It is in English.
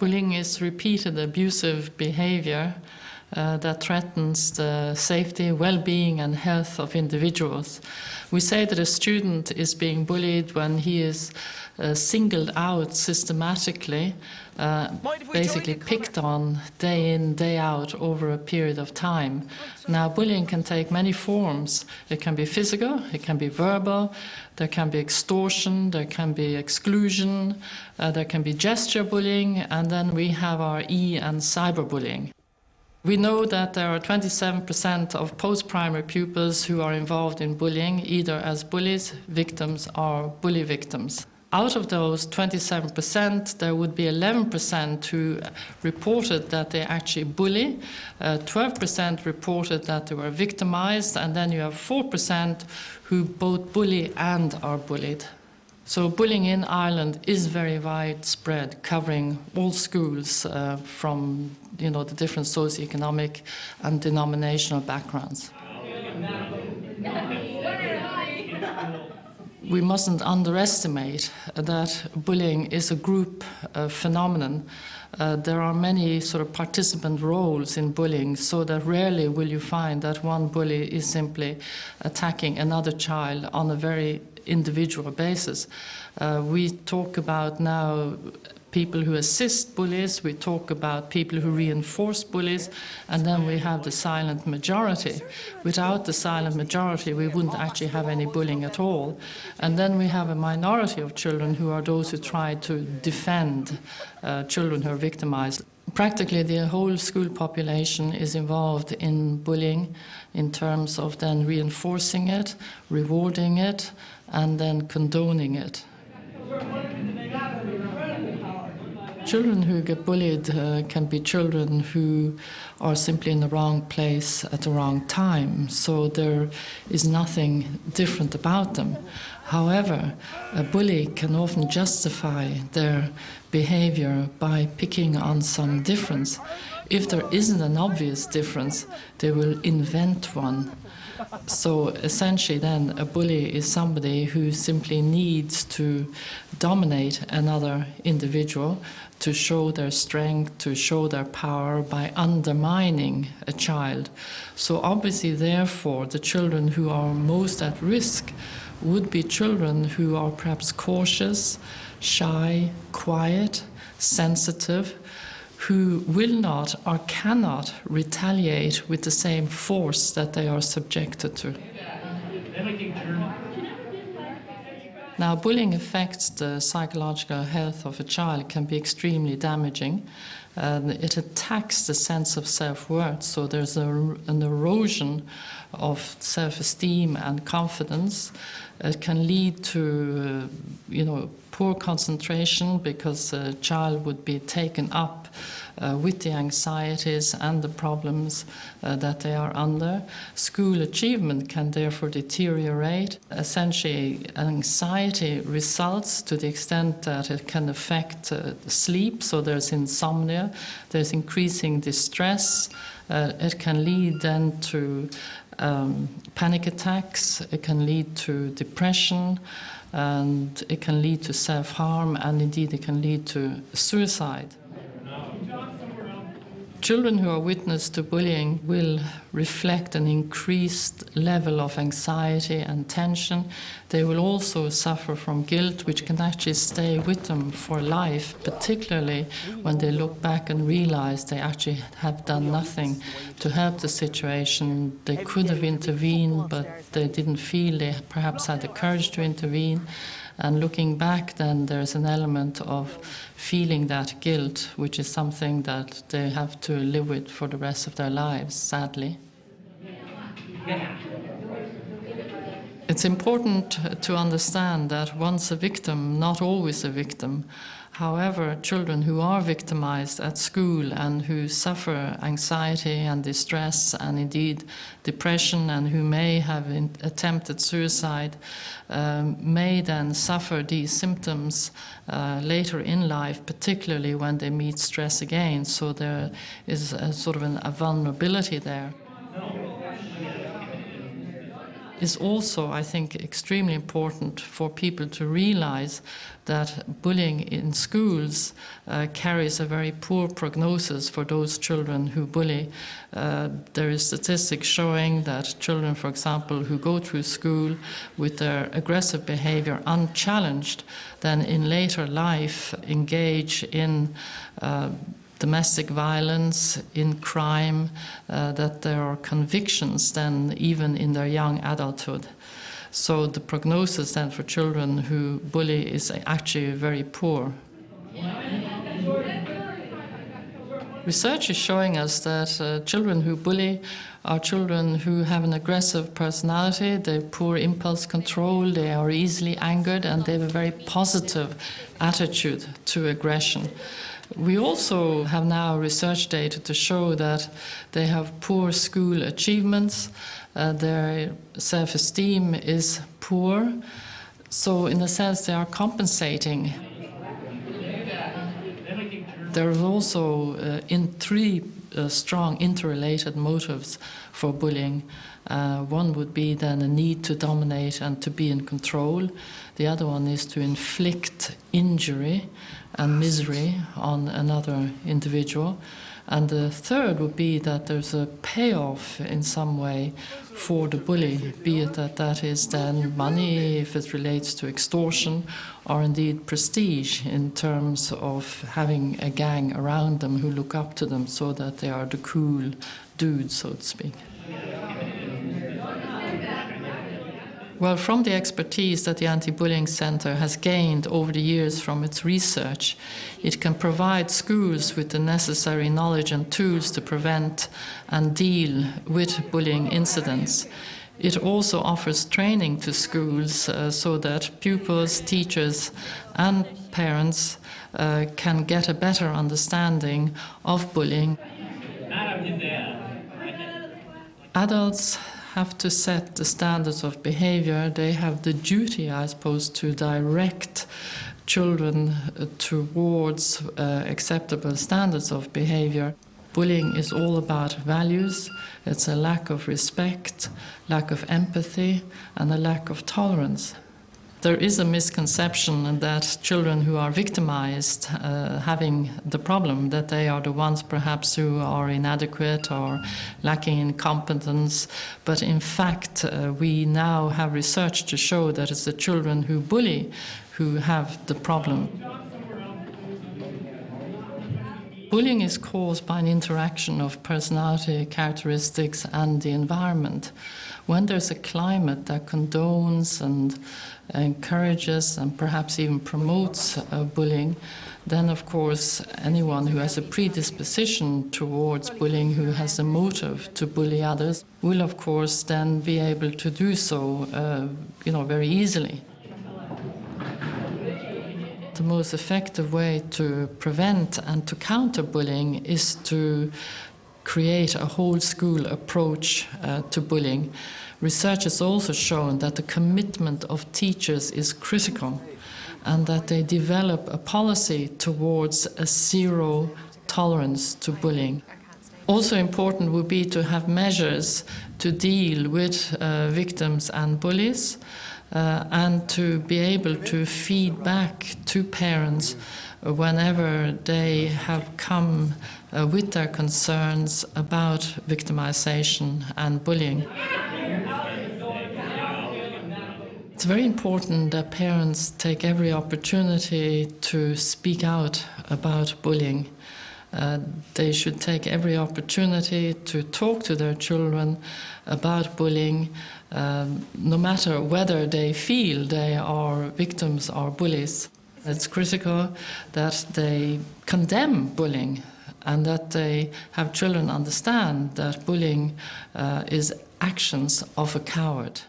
Bullying is repeated abusive behavior that threatens the safety, well-being and health of individuals. We say that a student is being bullied when he is singled out systematically, basically picked on day in, day out over a period of time. Now, bullying can take many forms. It can be physical, it can be verbal, there can be extortion, there can be exclusion, there can be gesture bullying, and then we have our and cyberbullying. We know that there are 27% of post-primary pupils who are involved in bullying, either as bullies, victims, or bully victims. Out of those 27%, there would be 11% who reported that they actually bully, 12% reported that they were victimized, and then you have 4% who both bully and are bullied. So bullying in Ireland is very widespread, covering all schools from the different socioeconomic and denominational backgrounds. We mustn't underestimate that bullying is a group phenomenon. There are many sort of participant roles in bullying, so that rarely will you find that one bully is simply attacking another child on a very individual basis. We talk about now people who assist bullies, we talk about people who reinforce bullies, and then we have the silent majority. Without the silent majority, we wouldn't actually have any bullying at all. And then we have a minority of children who are those who try to defend children who are victimized. Practically the whole school population is involved in bullying in terms of then reinforcing it, rewarding it, and then condoning it. Children who get bullied can be children who are simply in the wrong place at the wrong time, so there is nothing different about them. However, a bully can often justify their behavior by picking on some difference. If there isn't an obvious difference, they will invent one. So essentially then a bully is somebody who simply needs to dominate another individual, to show their strength, to show their power by undermining a child. So obviously therefore the children who are most at risk would be children who are perhaps cautious, shy, quiet, sensitive, who will not or cannot retaliate with the same force that they are subjected to. Now, bullying affects the psychological health of a child, can be extremely damaging. It attacks the sense of self-worth, so there's an erosion of self-esteem and confidence. It can lead to, poor concentration because a child would be taken up with the anxieties and the problems that they are under. School achievement can therefore deteriorate. Essentially, anxiety results to the extent that it can affect sleep, so there's insomnia, there's increasing distress. It can lead then to panic attacks, it can lead to depression, and it can lead to self-harm, and indeed it can lead to suicide. Children who are witness to bullying will reflect an increased level of anxiety and tension. They will also suffer from guilt, which can actually stay with them for life, particularly when they look back and realize they actually have done nothing to help the situation. They could have intervened, but they didn't feel they perhaps had the courage to intervene. And looking back, then there's an element of feeling that guilt, which is something that they have to live with for the rest of their lives, sadly. It's important to understand that once a victim, not always a victim. However, children who are victimized at school and who suffer anxiety and distress and indeed depression and who may have attempted suicide may then suffer these symptoms later in life, particularly when they meet stress again. So there is a sort of a vulnerability there. is also, I think, extremely important for people to realize that bullying in schools carries a very poor prognosis for those children who bully. There is statistics showing that children, for example, who go through school with their aggressive behavior unchallenged, then in later life engage in domestic violence, in crime, that there are convictions then even in their young adulthood. So the prognosis then for children who bully is actually very poor. Research is showing us that children who bully are children who have an aggressive personality, they have poor impulse control, they are easily angered, and they have a very positive attitude to aggression. We also have now research data to show that they have poor school achievements, their self-esteem is poor, so in a sense they are compensating. There are also three strong interrelated motives for bullying. One would be then a need to dominate and to be in control. The other one is to inflict injury and misery on another individual. And the third would be that there's a payoff in some way for the bully, be it that is then money, if it relates to extortion, or indeed prestige in terms of having a gang around them who look up to them so that they are the cool dude, so to speak. Well, from the expertise that the Anti-Bullying Centre has gained over the years from its research, it can provide schools with the necessary knowledge and tools to prevent and deal with bullying incidents. It also offers training to schools so that pupils, teachers and parents can get a better understanding of bullying. Adults have to set the standards of behavior. They have the duty, I suppose, to direct children towards acceptable standards of behavior. Bullying is all about values. It's a lack of respect, lack of empathy, and a lack of tolerance. There is a misconception that children who are victimized having the problem, that they are the ones perhaps who are inadequate or lacking in competence. But in fact, we now have research to show that it's the children who bully who have the problem. Bullying is caused by an interaction of personality characteristics and the environment. When there's a climate that condones and encourages and perhaps even promotes bullying, then of course anyone who has a predisposition towards bullying, who has a motive to bully others, will of course then be able to do so very easily. The most effective way to prevent and to counter bullying is to create a whole school approach to bullying. Research has also shown that the commitment of teachers is critical and that they develop a policy towards a zero tolerance to bullying. Also important would be to have measures to deal with victims and bullies and to be able to feed back to parents whenever they have come with their concerns about victimization and bullying. It's very important that parents take every opportunity to speak out about bullying. They should take every opportunity to talk to their children about bullying, no matter whether they feel they are victims or bullies. It's critical that they condemn bullying and that they have children understand that bullying is actions of a coward.